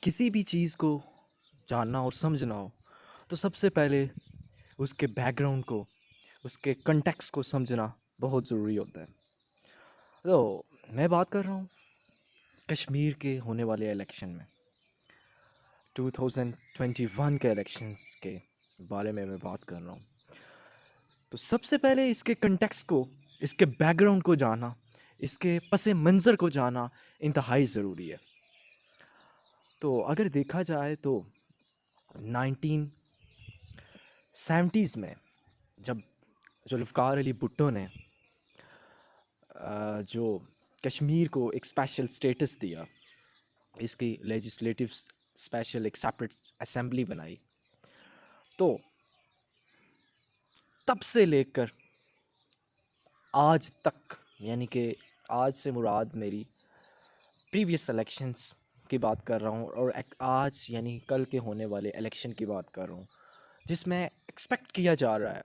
کسی بھی چیز کو جاننا اور سمجھنا ہو تو سب سے پہلے اس کے بیک گراؤنڈ کو، اس کے کنٹیکس کو سمجھنا بہت ضروری ہوتا ہے۔ تو میں بات کر رہا ہوں کشمیر کے ہونے والے الیکشن میں، 2021 کے الیکشنز کے بارے میں بات کر رہا ہوں۔ تو سب سے پہلے اس کے کنٹیکس کو، اس کے بیک گراؤنڈ کو جانا، اس کے پس منظر کو جانا انتہائی ضروری ہے۔ تو اگر دیکھا جائے تو 1970s میں جب ذوالفقار علی بھٹو نے جو کشمیر کو ایک اسپیشل اسٹیٹس دیا، اس کی لیجسلیٹو اسپیشل ایک سیپریٹ اسمبلی بنائی، تو تب سے لے کر آج تک، یعنی کہ آج سے مراد میری پریویس الیکشنز کی بات کر رہا ہوں، اور آج یعنی کل کے ہونے والے الیکشن کی بات کر رہا ہوں، جس میں ایکسپیکٹ کیا جا رہا ہے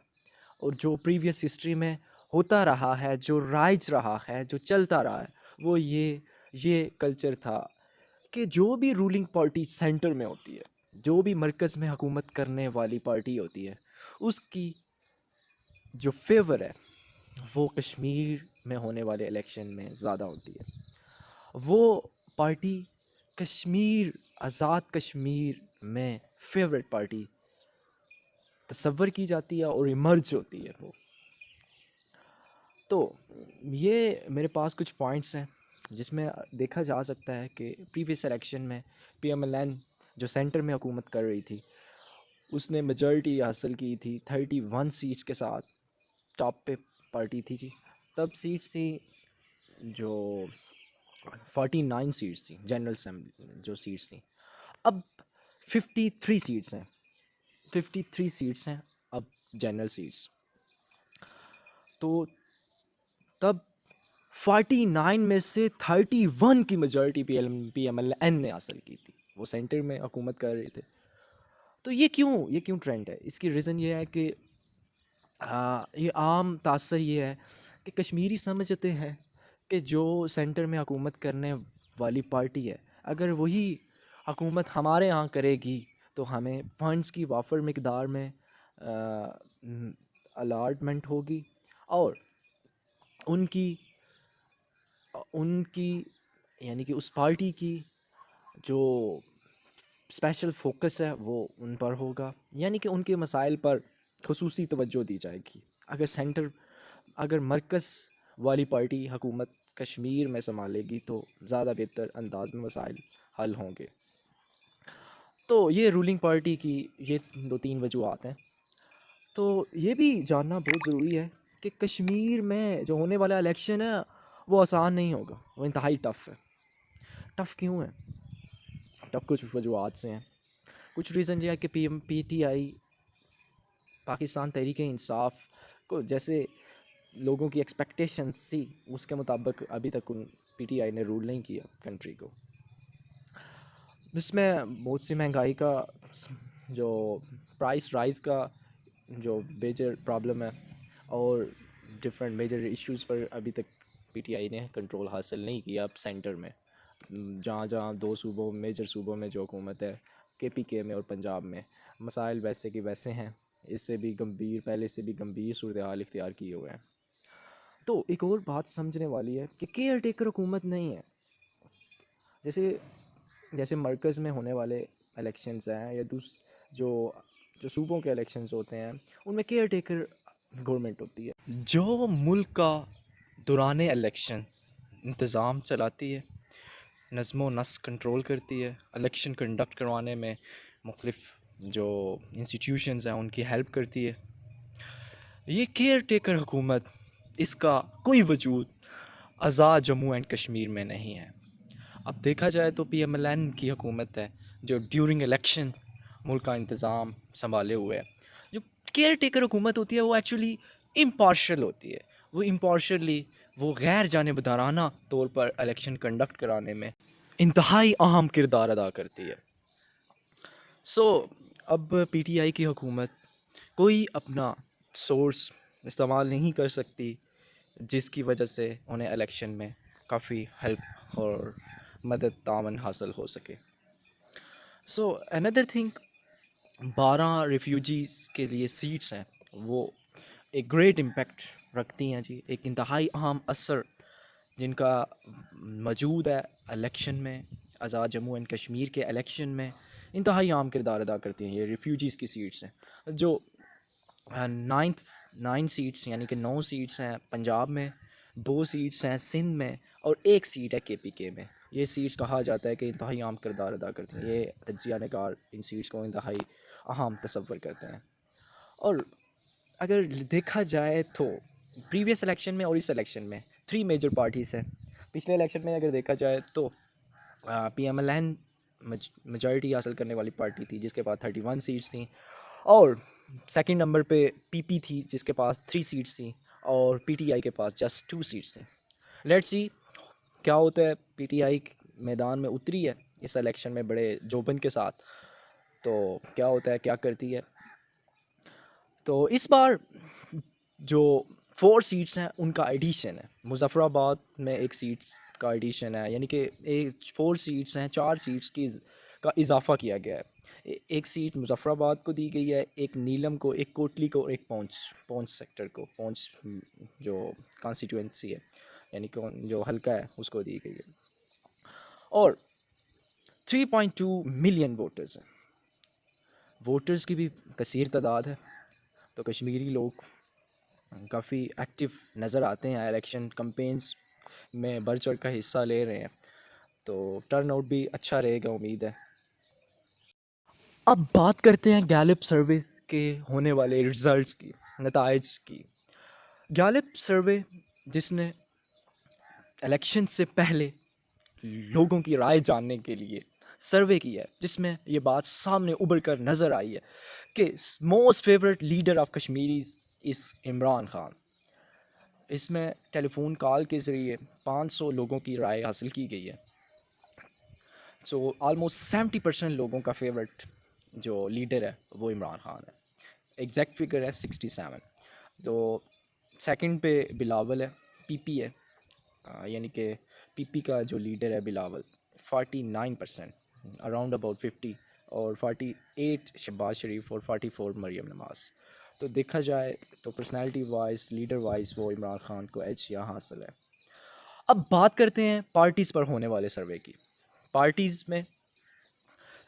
اور جو پریویس ہسٹری میں ہوتا رہا ہے، جو رائج رہا ہے، جو چلتا رہا ہے، وہ یہ کلچر تھا کہ جو بھی رولنگ پارٹی سینٹر میں ہوتی ہے، جو بھی مرکز میں حکومت کرنے والی پارٹی ہوتی ہے، اس کی جو فیور ہے وہ کشمیر میں ہونے والے الیکشن میں زیادہ ہوتی ہے۔ وہ پارٹی کشمیر، آزاد کشمیر میں فیوریٹ پارٹی تصور کی جاتی ہے اور ایمرج ہوتی ہے وہ۔ تو یہ میرے پاس کچھ پوائنٹس ہیں جس میں دیکھا جا سکتا ہے کہ پریویس الیکشن میں پی ایم ایل این جو سینٹر میں حکومت کر رہی تھی، اس نے میجورٹی حاصل کی تھی 31 سیٹس کے ساتھ، ٹاپ پہ پارٹی تھی جی۔ تب سیٹس تھی جو 49 سیٹس تھیں، جنرل اسمبلی جو سیٹس تھیں، اب 53 سیٹس ہیں، 53 سیٹس ہیں اب جنرل سیٹس۔ تو تب 49 میں سے 31 کی majority P M L N نے حاصل کی تھی، وہ سینٹر میں حکومت کر رہے تھے۔ تو یہ کیوں ٹرینڈ ہے؟ اس کی ریزن یہ ہے کہ یہ عام تاثر یہ ہے کہ کشمیری سمجھتے ہیں کہ جو سینٹر میں حکومت کرنے والی پارٹی ہے، اگر وہی حکومت ہمارے ہاں کرے گی تو ہمیں فنڈز کی وافر مقدار میں الاٹمنٹ ہوگی، اور ان کی یعنی کہ اس پارٹی کی جو اسپیشل فوکس ہے وہ ان پر ہوگا، یعنی کہ ان کے مسائل پر خصوصی توجہ دی جائے گی۔ اگر مرکز والی پارٹی حکومت کشمیر میں سنبھالے گی تو زیادہ بہتر انداز میں مسائل حل ہوں گے۔ تو یہ رولنگ پارٹی کی یہ 2-3 وجوہات ہیں۔ تو یہ بھی جاننا بہت ضروری ہے کہ کشمیر میں جو ہونے والا الیکشن ہے وہ آسان نہیں ہوگا، وہ انتہائی ٹف ہے۔ ٹف کیوں ہے؟ ٹف کچھ وجوہات سے ہیں۔ کچھ ریزن یہ ہے کہ P T I, Pakistan Tehreek Insaf کو جیسے لوگوں کی ایکسپیکٹیشنز تھی اس کے مطابق ابھی تک پی ٹی آئی نے رول نہیں کیا کنٹری کو۔ جس میں بہت سی مہنگائی کا جو پرائس رائز کا جو میجر پرابلم ہے، اور ڈفرینٹ میجر ایشوز پر ابھی تک پی ٹی آئی نے کنٹرول حاصل نہیں کیا اب سینٹر میں۔ جہاں 2 صوبوں، میجر صوبوں میں جو حکومت ہے، کے پی کے میں اور پنجاب میں، مسائل ویسے کے ویسے ہیں، اس سے بھی پہلے سے بھی گمبھیر صورتحال اختیار کیے ہوئے ہیں۔ تو ایک اور بات سمجھنے والی ہے کہ کیئر ٹیکر حکومت نہیں ہے۔ جیسے مرکز میں ہونے والے الیکشنز ہیں یا جو صوبوں کے الیکشنز ہوتے ہیں، ان میں کیئر ٹیکر گورنمنٹ ہوتی ہے جو ملک کا دوران الیکشن انتظام چلاتی ہے، نظم و نسق کنٹرول کرتی ہے، الیکشن کنڈکٹ کروانے میں مختلف جو انسٹیٹیوشنز ہیں ان کی ہیلپ کرتی ہے۔ یہ کیئر ٹیکر حکومت، اس کا کوئی وجود آزاد جموں اینڈ کشمیر میں نہیں ہے۔ اب دیکھا جائے تو پی ایم ایل این کی حکومت ہے جو ڈیورنگ الیکشن ملک کا انتظام سنبھالے ہوئے ہے۔ جو کیئر ٹیکر حکومت ہوتی ہے وہ ایکچولی امپارشل ہوتی ہے، وہ غیر جانبدارانہ طور پر الیکشن کنڈکٹ کرانے میں انتہائی اہم کردار ادا کرتی ہے۔ اب پی ٹی آئی کی حکومت کوئی اپنا سورس استعمال نہیں کر سکتی جس کی وجہ سے انہیں الیکشن میں کافی ہیلپ اور مدد تعاون حاصل ہو سکے۔ सो अनदर थिंग, 12 रिफ्यूजीज़ के लिए सीट्स हैं, वो एक ग्रेट इम्पैक्ट रखती हैं जी, एक इंतहाई अहम असर जिनका मौजूद है इलेक्शन में, आज़ाद जम्मू एंड कश्मीर के इलेक्शन में इंतहाई अहम किरदार अदा करती हैं। ये रिफ्यूजीज़ की सीट्स हैं जो नाइन सीट्स यानी कि 9 सीट्स हैं पंजाब में, 2 सीट्स हैं सिंध में और 1 सीट है KPK में। ये सीट्स कहा जाता है कि इंतहाई अहम किरदार अदा करती हैं। ये तज्ज़िया निगार इन सीट्स को इंतहाई अहम तसव्वुर करते हैं। और अगर देखा जाए तो प्रीवियस इलेक्शन में और इस इलेक्शन में 3 मेजर पार्टीज़ हैं। पिछले इलेक्शन में अगर देखा जाए तो PMLN मेजॉरिटी हासिल करने वाली पार्टी थी जिसके पास 31 सीट्स थी, और सेकंड नंबर पे PP थी जिसके पास 3 सीट्स थी, और PTI के पास जस्ट 2 सीट्स थी। लेट्स सी क्या होता है। PTI मैदान में उतरी है इस इलेक्शन में बड़े जोबन के साथ, तो क्या होता है, क्या करती है। तो इस बार जो 4 सीट्स हैं उनका एडिशन है। मुज़फ़्फ़राबाद में 1 सीट्स का एडिशन है, यानी कि 4 सीट्स हैं, 4 सीट्स का इजाफ़ा किया गया है। एक सीट मुज़फ़्फ़राबाद को दी गई है, एक नीलम को, एक कोटली को, एक पौंछ सेक्टर को, पौंछ जो कॉन्स्टिट्यूंसी है यानी कि जो हल्का है उसको दी गई है। और 3.2 मिलियन वोटर्स हैं। वोटर्स की भी कसीर तादाद है, तो कश्मीरी लोग काफ़ी एक्टिव नज़र आते हैं, इलेक्शन कैंपेन्स में बढ़ चढ़ कर हिस्सा ले रहे हैं, तो टर्न आउट भी अच्छा रहेगा, उम्मीद है। अब बात करते हैं गैलप सर्वे के होने वाले रिज़ल्ट्स की, नताइज की। गैलप सर्वे जिसने इलेक्शन से पहले लोगों की राय जानने के लिए सर्वे किया है, जिसमें ये बात सामने उभर कर नज़र आई है कि most favourite leader of Kashmiris is Imran Khan. इसमें टेलीफोन कॉल के ज़रिए 500 लोगों की राय हासिल की गई है। सो ऑलमोस्ट 70% लोगों का फेवरेट जो लीडर है वो इमरान खान है। एग्जैक्ट फिगर है 67। तो सेकंड पे बिलावल है, PP है, यानी कि PP का जो लीडर है बिलावल 49%, अराउंड अबाउट 50, और 48 शहबाज शरीफ और 44 मरीम नवाज़। तो देखा जाए तो पर्सनालिटी वाइज, लीडर वाइज वो इमरान खान को एज यहाँ हासिल है। अब बात करते हैं पार्टीज़ पर होने वाले सर्वे की। पार्टीज़ में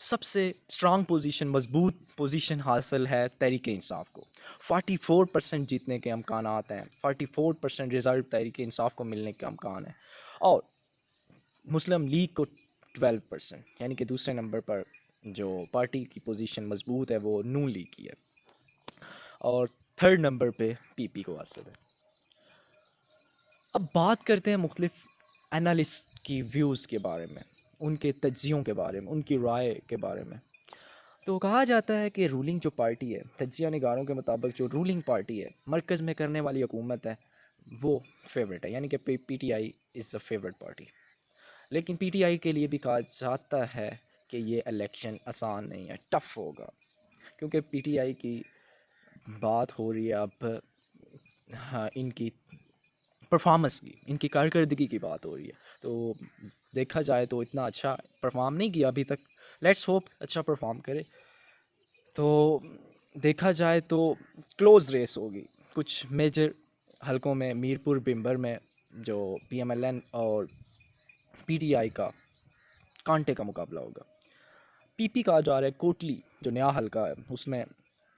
सबसे स्ट्रांग पोजीशन, मजबूत पोजीशन हासिल है तहरीक इंसाफ को। 44% जीतने के अमकानात हैं, 44% रिज़ल्ट तहरीक इंसाफ को मिलने के अमकान है, और मुस्लिम लीग को 12%, यानी कि दूसरे नंबर पर जो पार्टी की पोजीशन मजबूत है वो नून लीग की है, और थर्ड नंबर पे PP को हासिल है। अब बात करते हैं मुख्तलिफ एनालिस्ट की व्यूज़ के बारे में, उनके तज्ज़ियों के बारे में, उनकी राय के बारे में। तो कहा जाता है कि रूलिंग जो पार्टी है, तज्ज़िया निगारों के मुताबिक जो रूलिंग पार्टी है, मरकज़ में करने वाली हुकूमत है, वो फेवरेट है, यानी कि PTI is a favourite party. लेकिन PTI के लिए भी कहा जाता है कि ये इलेक्शन आसान नहीं है, टफ़ होगा, क्योंकि PTI की बात हो रही है अब, हाँ, इनकी परफॉर्मेंस की, इनकी कारकर्दगी की बात हो रही है। तो देखा जाए तो इतना अच्छा परफॉर्म नहीं किया अभी तक, लेट्स होप अच्छा परफॉर्म करे। तो देखा जाए तो क्लोज़ रेस होगी कुछ मेजर हलकों में, मीरपुर बिम्बर में जो PMLN और PTI का कांटे का मुकाबला होगा। PP कहा जा रहा है कोटली जो नया हलका है उसमें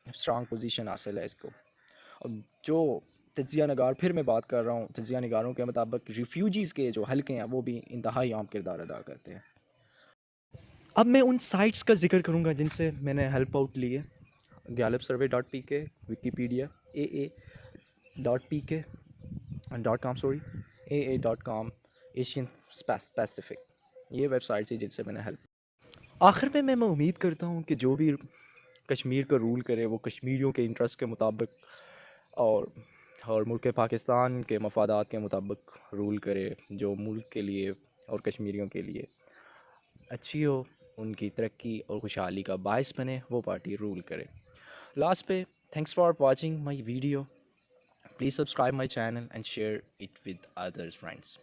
स्ट्रांग पोजीशन हासिल है इसको। और जो तज्ज़िया नगार, फिर मैं बात कर रहा हूँ, तज्ज़िया नगारों के मुताबिक रिफ्यूजीज़ के जो हलके हैं वो भी इंतहाई अहम किरदार अदा करते हैं। अब मैं उन साइट्स का जिक्र करूँगा जिनसे मैंने हेल्प आउट ली है। gallupsurvey.pk, Wikipedia, AA.pk.com, AA.com, Asian Pacific, ये वेबसाइट्स हैं जिनसे मैंने हेल्प। आखिर में मैं उम्मीद करता हूँ कि जो भी कश्मीर का रूल करे वो कश्मीरियों के इंटरेस्ट के मुताबिक और मुल्क पाकिस्तान के मफादात के मुताबिक रूल करे, जो मुल्क के लिए और कश्मीरियों के लिए अच्छी हो, उनकी तरक्की और खुशहाली का बायस बने, वो पार्टी रूल करे। लास्ट पे, thanks for watching my video, please subscribe my channel and share it with others friends.